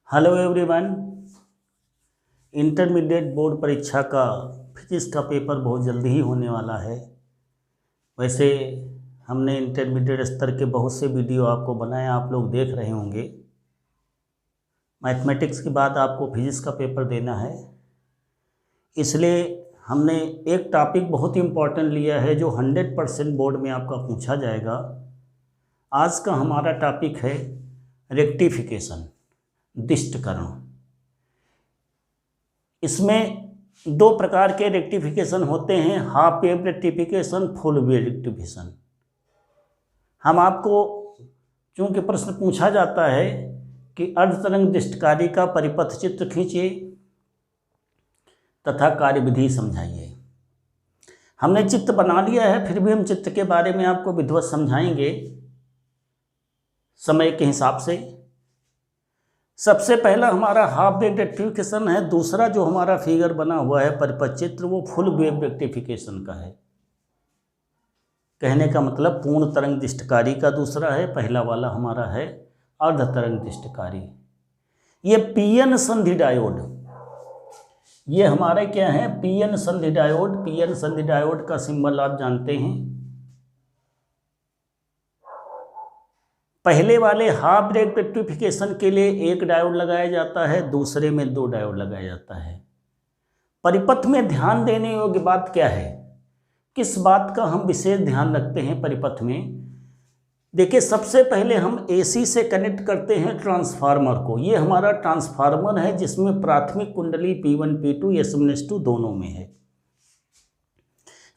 Hello everyone. Intermediate board परीक्षा का physics का पेपर बहुत जल्दी ही होने वाला है। वैसे हमने इंटरमीडिएट स्तर के बहुत से वीडियो आपको बनाए, आप लोग देख रहे होंगे। मैथमेटिक्स के बाद आपको फिजिक्स का पेपर देना है, इसलिए हमने एक टॉपिक बहुत इम्पॉर्टेंट लिया है जो 100% बोर्ड में आपका पूछा जाएगा। आज का हमारा टॉपिक है रेक्टिफिकेशन, दिष्टकरण। इसमें दो प्रकार के रेक्टिफिकेशन होते हैं, half wave rectification, full wave rectification. हम आपको, चूंकि प्रश्न पूछा जाता है कि अर्धतरंग दिष्टकारी का परिपथ चित्र खींचिए तथा कार्यविधि समझाइए। हमने चित्र बना लिया है, फिर भी हम चित्र के बारे में आपको विधिवत समझाएंगे समय के हिसाब से। सबसे पहला हमारा हाफ वेव रेक्टिफिकेशन है। दूसरा जो हमारा फिगर बना हुआ है परिपथ चित्र, वो फुल वेव रेक्टिफिकेशन का है। कहने का मतलब पूर्ण तरंग दिष्टकारी का दूसरा है, पहला वाला हमारा है अर्ध तरंग दिष्टकारी। ये पीएन संधि डायोड, ये हमारे क्या है, पीएन संधि डायोड। पीएन संधि डायोड का सिंबल आप जानते हैं। पहले वाले हाफ वेव रेक्टिफिकेशन के लिए एक डायोड लगाया जाता है, दूसरे में दो डायोड लगाया जाता है। परिपथ में ध्यान देने योग्य बात क्या है, किस बात का हम विशेष ध्यान रखते हैं परिपथ में? देखिए, सबसे पहले हम एसी से कनेक्ट करते हैं ट्रांसफार्मर को। ये हमारा ट्रांसफार्मर है जिसमें प्राथमिक कुंडली P1 P2 S1 S2 दोनों में है।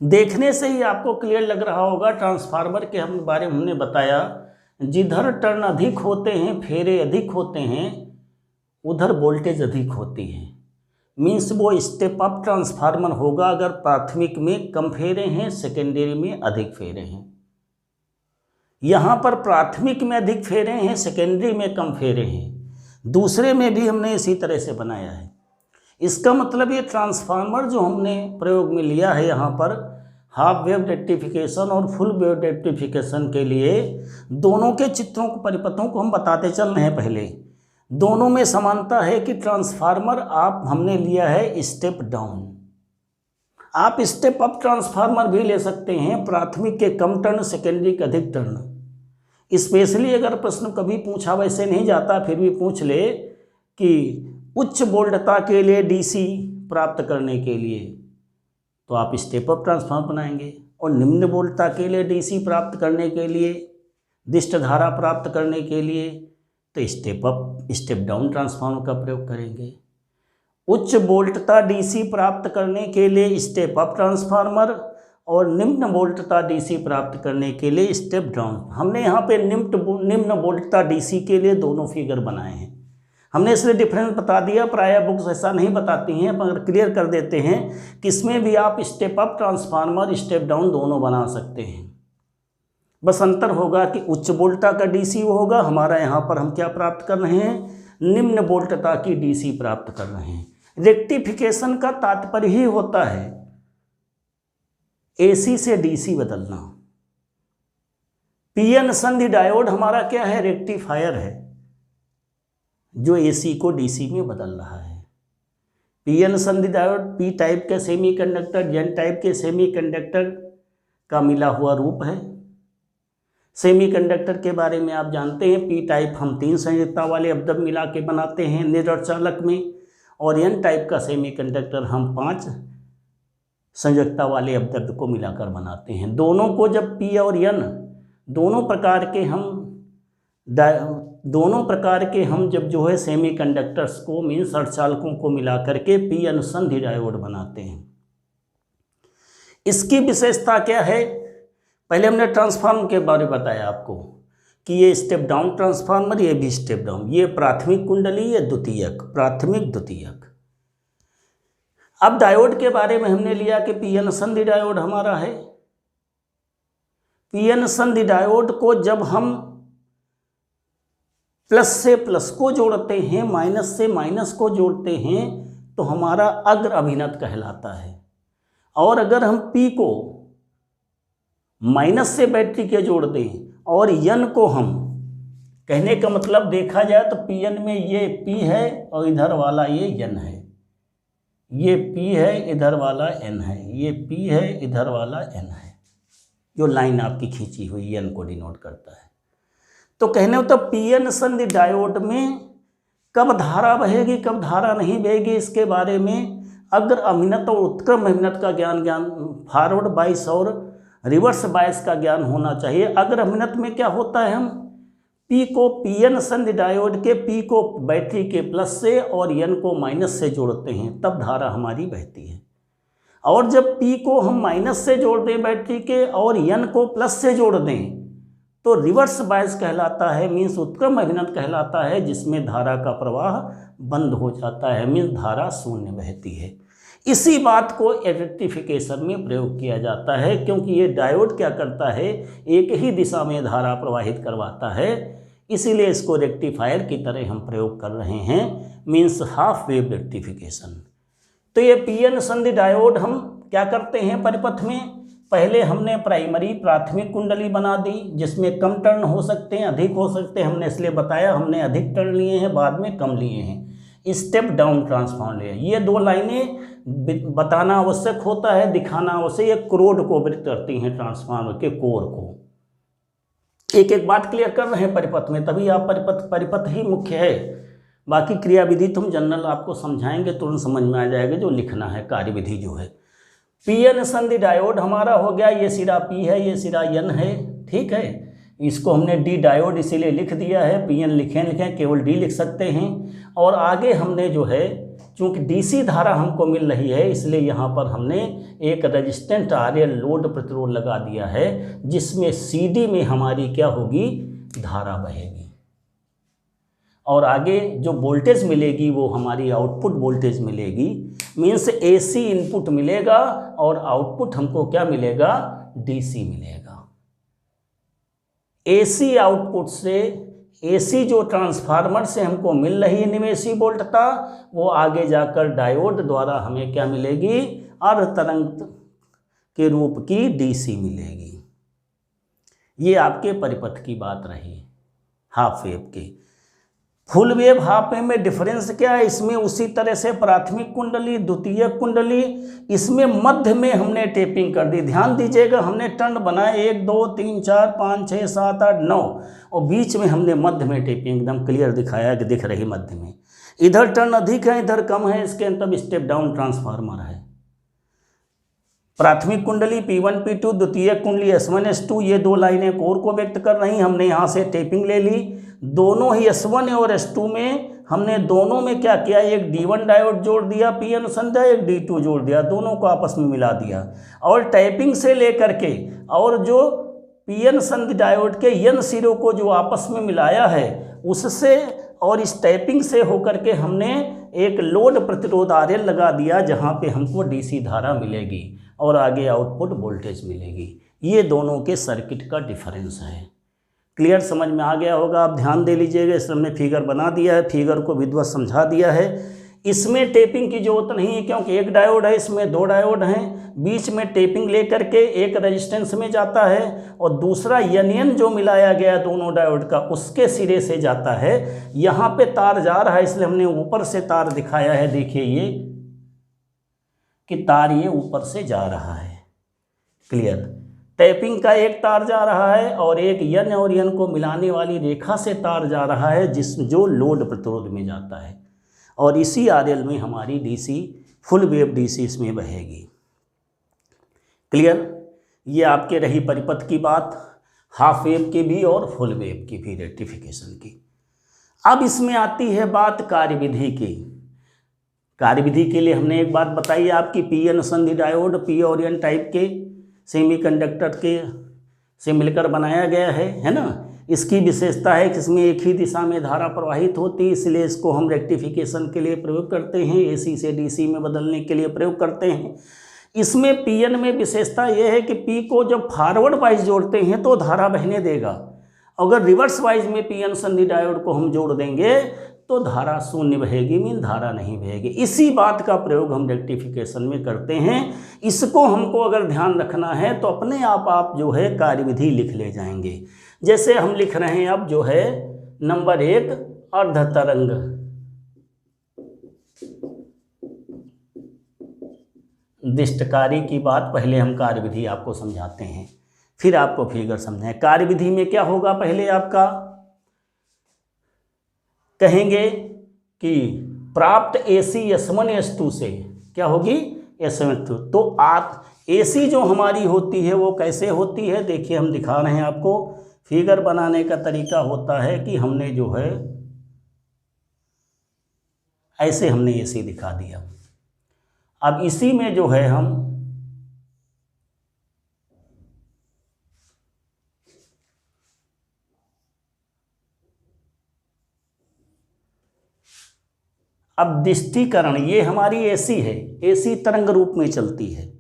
देखने से ही आपको क्लियर लग रहा होगा, ट्रांसफार्मर के हम बारे में हमने बताया, जिधर टर्न अधिक होते हैं, फेरे अधिक होते हैं, उधर वोल्टेज अधिक होती है। मीन्स वो स्टेप अप ट्रांसफार्मर होगा अगर प्राथमिक में कम फेरे हैं, सेकेंडरी में अधिक फेरे हैं। यहाँ पर प्राथमिक में अधिक फेरे हैं, सेकेंडरी में कम फेरे हैं। दूसरे में भी हमने इसी तरह से बनाया है। इसका मतलब ये ट्रांसफार्मर जो हमने प्रयोग में लिया है यहाँ पर हाफ वेव रेक्टिफिकेशन और फुल वेव रेक्टिफिकेशन के लिए, दोनों के चित्रों को, परिपथों को हम बताते चल रहे हैं। पहले दोनों में समानता है कि ट्रांसफार्मर आप हमने लिया है स्टेप डाउन। आप स्टेप अप ट्रांसफार्मर भी ले सकते हैं, प्राथमिक के कम टर्न, सेकेंडरी के अधिक टर्न। स्पेशली अगर प्रश्न कभी पूछा, वैसे नहीं जाता फिर भी पूछ ले कि उच्च वोल्टता के लिए डीसी प्राप्त करने के लिए तो आप स्टेप अप ट्रांसफार्मर बनाएंगे, और निम्न वोल्टता के लिए डीसी प्राप्त करने के लिए, दिष्ट धारा प्राप्त करने के लिए तो step up step down transformer का प्रयोग करेंगे। उच्च वोल्टता डीसी प्राप्त करने के लिए स्टेप अप ट्रांसफार्मर और निम्न वोल्टता डीसी प्राप्त करने के लिए स्टेप डाउन। हमने यहाँ पे निम्न वोल्टता डीसी के लिए दोनों फिगर बनाए हैं। हमने इसलिए डिफरेंस बता दिया, प्रायः बुक्स ऐसा नहीं बताती हैं, मगर क्लियर कर देते हैं कि इसमें भी आप step up transformer, step down दोनों बना सकते हैं। बस अंतर होगा कि उच्च वोल्टता का डीसी होगा, हमारा यहाँ पर हम क्या प्राप्त कर रहे हैं, निम्न वोल्टता की डीसी प्राप्त कर रहे हैं। रेक्टिफिकेशन का तात्पर्य ही होता है एसी से डीसी बदलना। पीएन संधि डायोड हमारा क्या है, रेक्टिफायर है जो एसी को डीसी में बदल रहा है। पीएन संधि डायोड पी टाइप के सेमीकंडक्टर, एन टाइप के सेमीकंडक्टर का मिला हुआ रूप है। सेमीकंडक्टर के बारे में आप जानते हैं, पी टाइप हम 3 संयोजकता वाले अवयव मिला के बनाते हैं निरर्चालक में, और एन टाइप का सेमीकंडक्टर हम 5 संयोजकता वाले अवयव को मिलाकर बनाते हैं। दोनों को जब पी और एन दोनों प्रकार के हम जब जो है सेमीकंडक्टर्स को, मीन्स अर्धचालकों को मिला करके पी एन संधि डायोड बनाते हैं। इसकी विशेषता क्या है, पहले हमने ट्रांसफार्मर के बारे में बताया आपको कि ये स्टेप डाउन ट्रांसफार्मर, ये भी स्टेप डाउन, ये प्राथमिक कुंडली, ये द्वितीयक, प्राथमिक द्वितीयक। अब डायोड के बारे में हमने लिया कि पीएन संधि डायोड हमारा है। पीएन संधि डायोड को जब हम प्लस से प्लस को जोड़ते हैं, माइनस से माइनस को जोड़ते हैं, तो हमारा अग्र अभिनत कहलाता है। और अगर हम पी को माइनस से बैटरी के जोड़ दें और एन को हम कहने का मतलब देखा जाए तो Pn में ये P है और इधर वाला ये N है, ये P है इधर वाला N है, ये P है इधर वाला N है, जो लाइन आपकी खींची हुई N को डिनोट करता है। तो कहने हो तो Pn संधि डायोड में कब धारा बहेगी कब धारा नहीं बहेगी, इसके बारे में अग्र अभिनत और उत्क्रम अभिनत का ज्ञान फॉरवर्ड बायस और रिवर्स बायस का ज्ञान होना चाहिए। अग्र अभिनत में क्या होता है, हम P को Pn संधि डायोड के P को बैटरी के प्लस से और N को माइनस से जोड़ते हैं, तब धारा हमारी बहती है। और जब P को हम माइनस से जोड़ दें बैटरी के और N को प्लस से जोड़ दें तो रिवर्स बायस कहलाता है, मीन्स उत्क्रम अभिनत कहलाता है, जिसमें धारा का प्रवाह बंद हो जाता है, मीन्स धारा शून्य बहती है। इसी बात को रेक्टिफिकेशन में प्रयोग किया जाता है, क्योंकि ये डायोड क्या करता है, एक ही दिशा में धारा प्रवाहित करवाता है, इसीलिए इसको रेक्टिफायर की तरह हम प्रयोग कर रहे हैं, मीन्स हाफ वेव रेक्टिफिकेशन। तो ये Pn संधि डायोड हम क्या करते हैं परिपथ में, पहले हमने प्राथमिक कुंडली बना दी, जिसमें कम टर्न हो सकते हैं अधिक हो सकते हैं, हमने इसलिए बताया हमने अधिक टर्न लिए हैं बाद में कम लिए हैं। स्टेप डाउन ट्रांसफॉर्मर लिए, ये दो लाइनें बताना आवश्यक होता है, दिखाना आवश्यक, ये क्रोड को वृत्त करती हैं ट्रांसफार्मर के कोर को। एक एक बात क्लियर कर रहे हैं परिपथ में, तभी आप परिपथ ही मुख्य है, बाकी क्रियाविधि तो हम जनरल आपको समझाएंगे, तुरंत समझ में आ जाएगा जो लिखना है कार्यविधि जो है। Pn संधि डायोड हमारा हो गया, ये सिरा P है ये सिरा N है, ठीक है, इसको हमने D डायोड इसीलिए लिख दिया है, Pn लिखें केवल D लिख सकते हैं। और आगे हमने जो है चूँकि DC धारा हमको मिल रही है, इसलिए यहाँ पर हमने एक रेजिस्टेंट RL लोड प्रतिरोध लगा दिया है, जिसमें CD में हमारी क्या होगी, धारा बहेगी। और आगे जो वोल्टेज मिलेगी वो हमारी आउटपुट वोल्टेज मिलेगी, मीन्स AC इनपुट मिलेगा और आउटपुट हमको क्या मिलेगा, DC मिलेगा। AC आउटपुट से AC जो ट्रांसफार्मर से हमको मिल रही निवेशी वोल्टता, वो आगे जाकर डायोड द्वारा हमें क्या मिलेगी, अर्ध तरंग के रूप की DC मिलेगी। ये आपके परिपथ की बात रही हाफ वेव की। फुल वेव हाफ वेव में डिफरेंस क्या है, इसमें उसी तरह से प्राथमिक कुंडली द्वितीयक कुंडली, इसमें मध्य में हमने टेपिंग कर दी। ध्यान दीजिएगा, हमने टर्न बनाए 1 2 3 4 5 6 7 8 9 और बीच में हमने मध्य में टेपिंग एकदम क्लियर दिखाया कि दिख रही मध्य में। इधर टर्न अधिक है इधर कम है, इसके अंतर स्टेप डाउन ट्रांसफार्मर है। प्राथमिक कुंडली P1 P2, द्वितीयक कुंडली S1 S2, ये दो लाइनें कोर को व्यक्त कर रही। हमने यहाँ से टेपिंग ले ली, दोनों ही S1 और S2 में हमने दोनों में क्या किया, एक D1 डायोड जोड़ दिया Pn संध्या, एक D2 जोड़ दिया, दोनों को आपस में मिला दिया। और टैपिंग से लेकर के और जो Pn संधि डायोड के N सिरों को जो आपस में मिलाया है, उससे और इस टैपिंग से होकर के हमने एक लोड प्रतिरोध RL लगा दिया, जहाँ पे हमको DC धारा मिलेगी और आगे आउटपुट वोल्टेज मिलेगी। ये दोनों के सर्किट का डिफरेंस है। क्लियर समझ में आ गया होगा, आप ध्यान दे लीजिएगा। इसमें हमने फिगर बना दिया है, फिगर को विधिवत समझा दिया है। इसमें टेपिंग की जरूरत नहीं है, क्योंकि एक डायोड है, इसमें दो डायोड हैं। बीच में टेपिंग लेकर के एक रेजिस्टेंस में जाता है और दूसरा NN जो मिलाया गया दोनों डायोड का, उसके सिरे से जाता है। यहाँ पे तार जा रहा है, इसलिए हमने ऊपर से तार दिखाया है। देखिए ये कि तार ये ऊपर से जा रहा है, क्लियर। टैपिंग का एक तार जा रहा है और एक N और N को मिलाने वाली रेखा से तार जा रहा है, जो लोड प्रतिरोध में जाता है। और इसी RL में हमारी DC फुल वेव DC इसमें बहेगी। क्लियर। ये आपके रही परिपथ की बात, हाफ वेव की भी और फुल वेव की भी रेक्टिफिकेशन की। अब इसमें आती है बात कार्यविधि की। कार्यविधि के लिए हमने एक बात बताई आपकी, Pn संधि डायोड P और N टाइप के सेमीकंडक्टर के से मिलकर बनाया गया है ना। इसकी विशेषता है कि इसमें एक ही दिशा में धारा प्रवाहित होती है, इसलिए इसको हम रेक्टिफिकेशन के लिए प्रयोग करते हैं, AC से DC में बदलने के लिए प्रयोग करते हैं। इसमें Pn में विशेषता यह है कि P को जब फॉरवर्ड वाइज जोड़ते हैं तो धारा बहने देगा, अगर रिवर्स वाइज में Pn संधि डायोड को हम जोड़ देंगे तो धारा शून्य बहेगी, मीन धारा नहीं बहेगी। इसी बात का प्रयोग हम रेक्टिफिकेशन में करते हैं। इसको हमको अगर ध्यान रखना है तो अपने आप जो है कार्यविधि लिख ले जाएंगे। जैसे हम लिख रहे हैं अब जो है नंबर 1 अर्ध तरंग, दिष्टकारी की बात पहले हम कार्यविधि आपको समझाते हैं, फिर आपको फिगर समझाएं। कार्यविधि में क्या होगा, पहले आपका कहेंगे कि प्राप्त AC S1 S2 से क्या होगी, S1 S2। तो आप AC जो हमारी होती है वो कैसे होती है, देखिए हम दिखा रहे हैं आपको। फिगर बनाने का तरीका होता है कि हमने जो है ऐसे हमने AC दिखा दिया। अब इसी में जो है हम अब दिष्टीकरण, ये हमारी AC है, AC तरंग रूप में चलती है,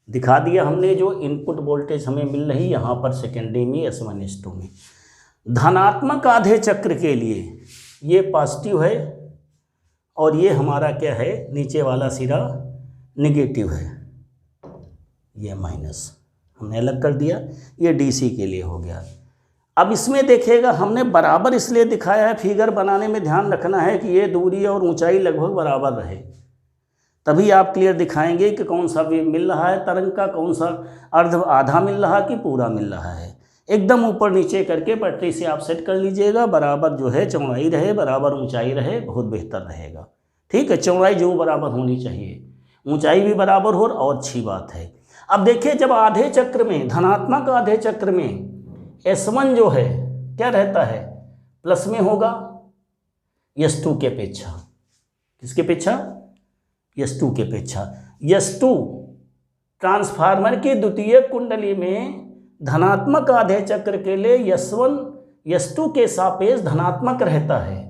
दिखा दिया हमने। जो इनपुट वोल्टेज हमें मिल रही यहाँ पर सेकेंडरी में S1 S2 में, धनात्मक आधे चक्र के लिए ये पॉजिटिव है और ये हमारा क्या है, नीचे वाला सिरा निगेटिव है, ये माइनस हमने अलग कर दिया, ये DC के लिए हो गया। अब इसमें देखिएगा हमने बराबर इसलिए दिखाया है, फिगर बनाने में ध्यान रखना है कि ये दूरी और ऊंचाई लगभग बराबर रहे, तभी आप क्लियर दिखाएंगे कि कौन सा वेव मिल रहा है तरंग का, कौन सा अर्ध आधा मिल रहा कि पूरा मिल रहा है। एकदम ऊपर नीचे करके पटरी से आप सेट कर लीजिएगा, बराबर जो है चौड़ाई रहे, बराबर ऊंचाई रहे, बहुत बेहतर रहेगा। ठीक है, चौड़ाई जो बराबर होनी चाहिए, ऊंचाई भी बराबर हो और अच्छी बात है। अब देखिए जब आधे चक्र में, धनात्मक आधे चक्र में S1 जो है क्या रहता है, प्लस में होगा S2 के अपेक्षा। किसके अपेक्षा, S2 के अपेक्षा। S2 ट्रांसफार्मर की द्वितीय कुंडली में धनात्मक आधे चक्र के लिए S1 S2 के सापेक्ष धनात्मक रहता है।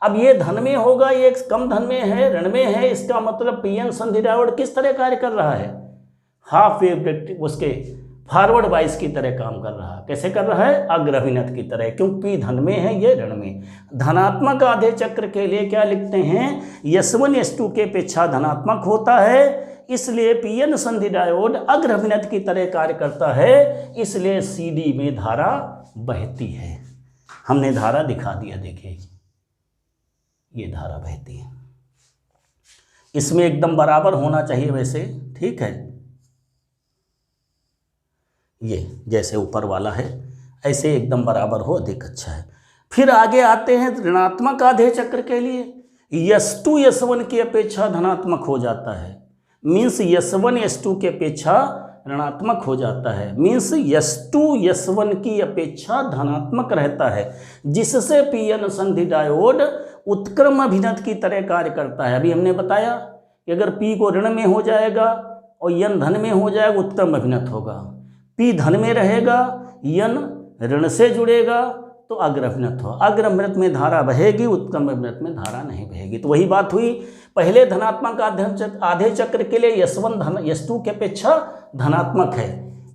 अब ये धन में होगा, ये कम धन में है, ऋण में है, इसका मतलब PN संधि डायोड किस तरह कार्य कर रहा है, हाफ वेव उसके फॉरवर्ड वाइज की तरह काम कर रहा है। कैसे कर रहा है, अग्रभिनत की तरह, क्योंकि P धन में है, ये ऋण में। धनात्मक आधे चक्र के लिए क्या लिखते हैं, S1 S2 के अपेक्षा धनात्मक होता है, इसलिए PN संधि डायोड अग्रभिनत की तरह कार्य करता है, इसलिए CD में धारा बहती है। हमने धारा दिखा दिया, देखिए ये धारा बहती है, इसमें एकदम बराबर होना चाहिए वैसे, ठीक है, ये जैसे ऊपर वाला है ऐसे एकदम बराबर हो, अधिक अच्छा है। फिर आगे आते हैं ऋणात्मक आधे चक्र के लिए, S2 S1 की अपेक्षा धनात्मक हो जाता है, मीन्स S1 S2 की अपेक्षा ऋणात्मक हो जाता है, मीन्स S2 S1 की अपेक्षा धनात्मक रहता है, जिससे PN संधि डायोड उत्क्रम अभिनत की तरह कार्य करता है। अभी हमने बताया कि अगर P को ऋण में हो जाएगा और N धन में हो जाएगा, उत्क्रम अभिनत होगा। P धन में रहेगा, N ऋण से जुड़ेगा तो अग्रभिनत हो, अग्रभिनत में धारा बहेगी, उत्क्रम अभिनत में धारा नहीं बहेगी। तो वही बात हुई, पहले धनात्मक आधे चक्र के लिए S1 S2 के अपेक्षा धनात्मक है,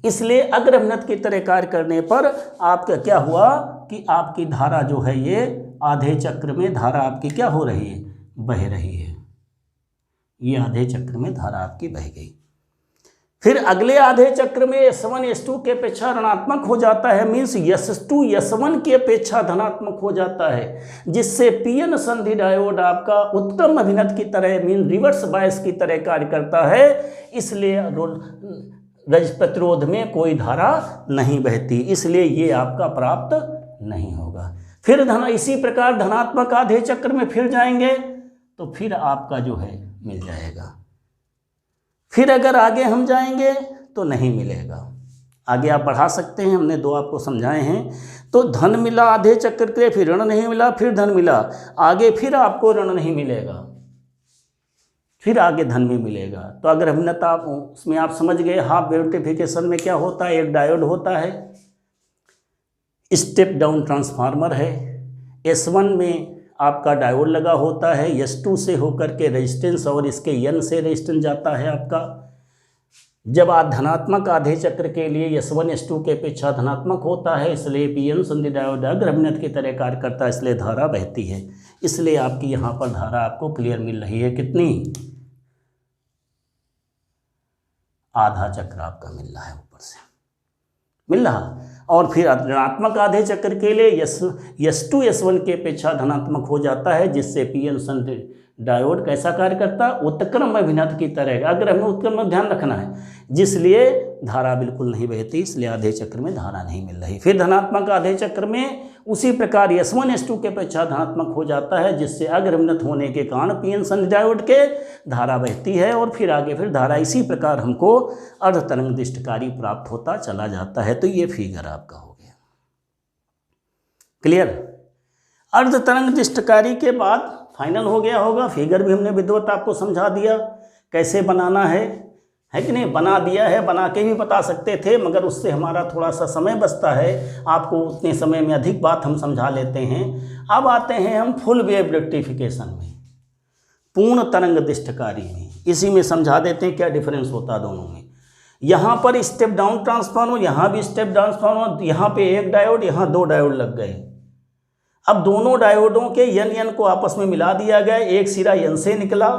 इसलिए अग्रभिनत की तरह कार्य करने पर आपका क्या हुआ कि आपकी धारा जो है ये आधे चक्र में धारा आपकी क्या हो रही है, बह रही है, ये आधे चक्र में धारा आपकी बह गई। फिर अगले आधे चक्र में S1 S2 के अपेक्षा ऋणात्मक हो जाता है, मीन्स S2 S1 की अपेक्षा धनात्मक हो जाता है, जिससे PN संधि डायोड आपका उत्क्रम अभिनत की तरह मीन रिवर्स बायस की तरह कार्य करता है, इसलिए प्रतिरोध में कोई धारा नहीं बहती, इसलिए ये आपका प्राप्त नहीं होगा। फिर इसी प्रकार धनात्मक आधे चक्र में फिर जाएंगे तो फिर आपका जो है मिल जाएगा। फिर अगर आगे हम जाएंगे तो नहीं मिलेगा, आगे आप बढ़ा सकते हैं, हमने दो आपको समझाए हैं। तो धन मिला आधे चक्र के लिए, फिर ऋण नहीं मिला, फिर धन मिला, आगे फिर आपको ऋण नहीं मिलेगा, फिर आगे धन में मिलेगा। तो अगर हमने आप उसमें आप समझ गए, हाफ वेवटिफिकेशन में क्या होता है, एक डायोड होता है, स्टेप डाउन ट्रांसफार्मर है, S1 में आपका डायोड लगा होता है, S2 से होकर के रेजिस्टेंस और इसके N से रेजिस्टेंस जाता है आपका। जब आप धनात्मक आधे चक्र के लिए S1 S2 के अपेक्षा धनात्मक होता है, इसलिए PN संधि डायोड अग्रभिनत की तरह कार्य करता है, इसलिए धारा बहती है। इसलिए आपकी यहाँ पर धारा आपको क्लियर मिल रही है, कितनी, आधा चक्र आपका मिल रहा है, ऊपर से मिल रहा। और फिर ऋणात्मक आधे चक्र के लिए S2 S1 के अपेक्षा धनात्मक हो जाता है, जिससे पीएन संधि डायोड कैसा कार्य करता है, उत्क्रम अभिनत की तरह। अगर हमें उत्क्रम में ध्यान रखना है, जिसलिए धारा बिल्कुल नहीं बहती, इसलिए आधे चक्र में धारा नहीं मिल रही। फिर धनात्मक आधे चक्र में उसी प्रकार S1 S2 के अपेक्षा धनात्मक हो जाता है, जिससे अग्रभिन्नत होने के कारण पीएन संधि डायोड के धारा बहती है और फिर आगे फिर धारा इसी प्रकार हमको अर्धतरंग दिष्टकारी प्राप्त होता चला जाता है। तो ये फिगर आपका हो गया क्लियर। अर्धतरंग दिष्टकारी के बाद फाइनल हो गया होगा। फिगर भी हमने विधिवत आपको समझा दिया कैसे बनाना है कि नहीं, बना दिया है, बना के भी बता सकते थे, मगर उससे हमारा थोड़ा सा समय बचता है, आपको उतने समय में अधिक बात हम समझा लेते हैं। अब आते हैं हम फुल वेव रेक्टिफिकेशन में, पूर्ण तरंग दिष्टकारी में। इसी में समझा देते हैं क्या डिफरेंस होता है दोनों में। यहाँ पर स्टेप डाउन ट्रांसफार्मर, यहाँ भी स्टेप डाउन ट्रांसफार्मर, यहाँ पे एक डायोड, यहाँ दो डायोड लग गए। अब दोनों डायोडों के एन को आपस में मिला दिया गया, एक सिरा एन से निकला,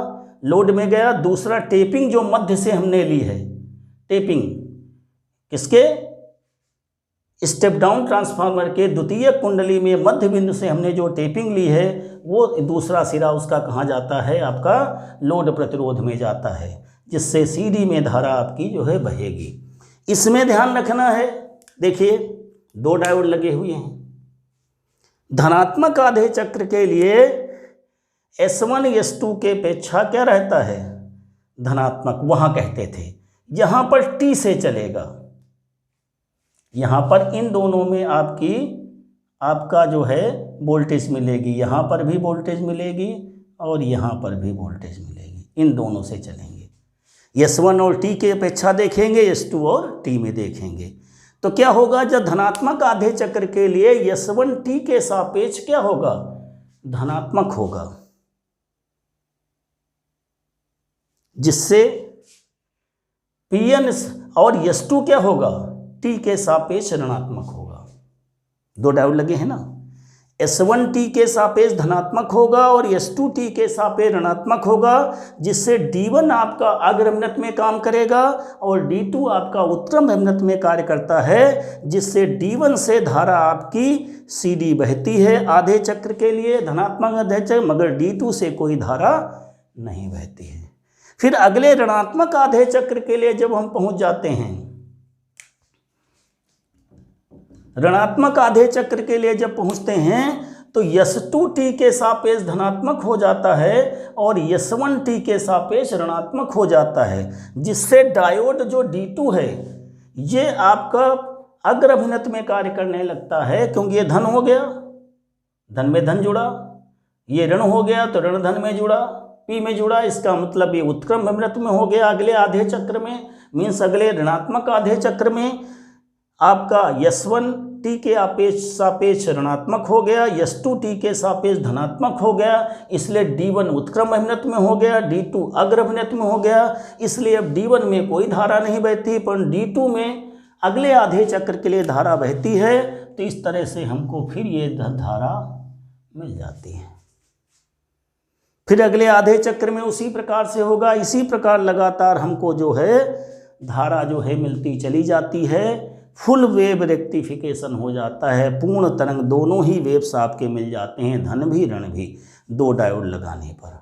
लोड में गया, दूसरा टेपिंग जो मध्य से हमने ली है, टेपिंग किसके, स्टेप डाउन ट्रांसफार्मर के द्वितीय कुंडली में मध्य बिंदु से हमने जो टेपिंग ली है, वो दूसरा सिरा उसका कहाँ जाता है, आपका लोड प्रतिरोध में जाता है, जिससे सीडी में धारा आपकी जो है बहेगी। इसमें ध्यान रखना है, देखिए दो डायोड लगे हुए हैं। धनात्मक आधे चक्र के लिए S1 S2 के अपेक्षा क्या रहता है, धनात्मक, वहाँ कहते थे। यहाँ पर T से चलेगा, यहाँ पर इन दोनों में आपका जो है वोल्टेज मिलेगी, यहाँ पर भी वोल्टेज मिलेगी और यहाँ पर भी वोल्टेज मिलेगी, इन दोनों से चलेंगे। S1 और T के अपेक्षा देखेंगे, S2 और T में देखेंगे। तो क्या होगा, जब धनात्मक आधे चक्र के लिए S1 T के सापेक्ष क्या होगा, धनात्मक होगा, जिससे Pn और S2 क्या होगा, T के सापेक्ष ऋणात्मक होगा। दो डायोड लगे हैं ना, S1 T के सापेक्ष धनात्मक होगा और S2 T के सापेक्ष ऋणात्मक होगा, जिससे D1 आपका अग्रभिन्नत में काम करेगा और D2 आपका उत्क्रम अभिन्नत में कार्य करता है, जिससे D1 से धारा आपकी CD बहती है आधे चक्र के लिए, धनात्मक आधे चक्र, मगर D2 से कोई धारा नहीं बहती है। फिर अगले ऋणात्मक आधे चक्र के लिए जब हम पहुंच जाते हैं, ऋणात्मक आधे चक्र के लिए जब पहुंचते हैं तो S2 T के सापेक्ष धनात्मक हो जाता है और S1 T के सापेक्ष ऋणात्मक हो जाता है, जिससे डायोड जो D2 है ये आपका अग्रभिन्नत में कार्य करने लगता है, क्योंकि ये धन हो गया, धन में धन जुड़ा, ये ऋण हो गया तो ऋण धन में जुड़ा, P में जुड़ा, इसका मतलब ये उत्क्रम अभिन्नत में हो गया। अगले आधे चक्र में मीन्स अगले ऋणात्मक आधे चक्र में आपका S1 T के सापेक्ष ऋणात्मक हो गया, S2 T के सापेक्ष धनात्मक हो गया, इसलिए D1 उत्क्रम अभिन्नत में हो गया, D2 अग्र अभिन्नत में हो गया, इसलिए अब D1 में कोई धारा नहीं बहती, पर D2 में अगले आधे चक्र के लिए धारा बहती है। तो इस तरह से हमको फिर ये धारा मिल जाती है। फिर अगले आधे चक्र में उसी प्रकार से होगा, इसी प्रकार लगातार हमको जो है धारा जो है मिलती चली जाती है। फुल वेव रेक्टिफिकेशन हो जाता है, पूर्ण तरंग दोनों ही वेव्स आपके मिल जाते हैं, धन भी ऋण भी, दो डायोड लगाने पर।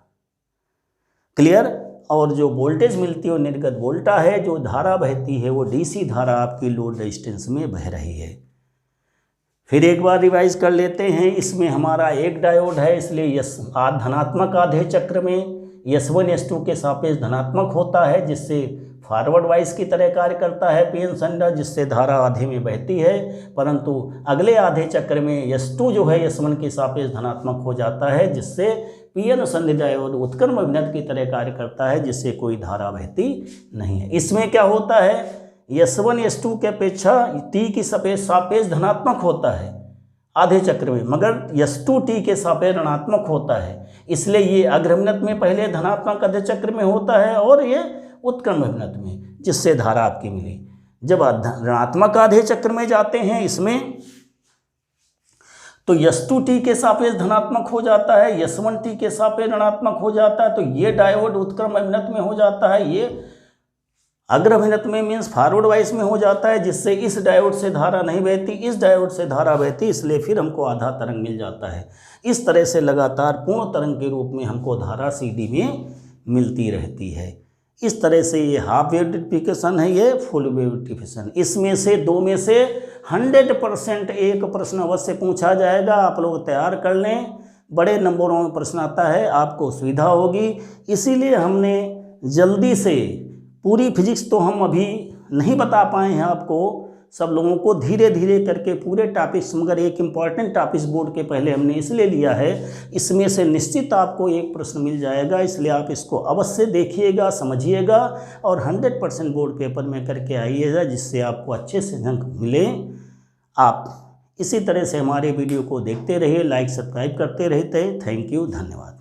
क्लियर। और जो वोल्टेज मिलती है वो निर्गत वोल्टा है, जो धारा बहती है वो डीसी धारा आपकी लोड रेजिस्टेंस में बह रही है। फिर एक बार रिवाइज कर लेते हैं, इसमें हमारा एक डायोड है, इसलिए धनात्मक आधे चक्र में S1 S2 के सापेक्ष धनात्मक होता है, जिससे फॉरवर्ड वाइज की तरह कार्य करता है पीएन संडा, जिससे धारा आधे में बहती है। परंतु अगले आधे चक्र में S2 जो है S1 के सापेक्ष धनात्मक हो जाता है, जिससे पीएन संधि डायोड उत्क्रम अभिन्नत की तरह कार्य करता है, जिससे कोई धारा बहती नहीं है। इसमें क्या होता है, S1 S2 के अपेक्षा T की सापेक्ष धनात्मक होता है आधे चक्र में, मगर S2 T के सापेक्ष ऋणात्मक होता है, इसलिए ये अग्रभिन्नत में पहले धनात्मक आधे चक्र में होता है और ये उत्क्रम अभिन्नत में, जिससे धारा आपकी मिली। जब ऋणात्मक आधे चक्र में जाते हैं इसमें, तो S2 T के सापेक्ष धनात्मक हो जाता है, S1 T के सापेक्ष ऋणात्मक हो जाता है, तो ये डायोड उत्क्रम अभिन्नत में हो जाता है, ये अग्रभिन्नत में मीन्स फॉरवर्ड वाइस में हो जाता है, जिससे इस डायोड से धारा नहीं बहती, इस डायोड से धारा बहती, इसलिए फिर हमको आधा तरंग मिल जाता है। इस तरह से लगातार पूर्ण तरंग के रूप में हमको धारा CD में मिलती रहती है। इस तरह से ये हाफ वेव डिफिकेशन है, ये फुल वेव डिफिकेशन। इसमें से दो में से 100% एक प्रश्न अवश्य पूछा जाएगा, आप लोग तैयार कर लें। बड़े नंबरों में प्रश्न आता है, आपको सुविधा होगी। इसीलिए हमने जल्दी से पूरी फिजिक्स तो हम अभी नहीं बता पाए हैं आपको, सब लोगों को धीरे धीरे करके पूरे टॉपिक्स, मगर एक इम्पॉर्टेंट टॉपिक्स बोर्ड के पहले हमने इसलिए लिया है, इसमें से निश्चित आपको एक प्रश्न मिल जाएगा, इसलिए आप इसको अवश्य देखिएगा, समझिएगा और 100% बोर्ड पेपर में करके आइएगा, जिससे आपको अच्छे से अंक मिले। आप इसी तरह से हमारे वीडियो को देखते रहिए, लाइक सब्सक्राइब करते रहते हैं। थैंक यू, धन्यवाद।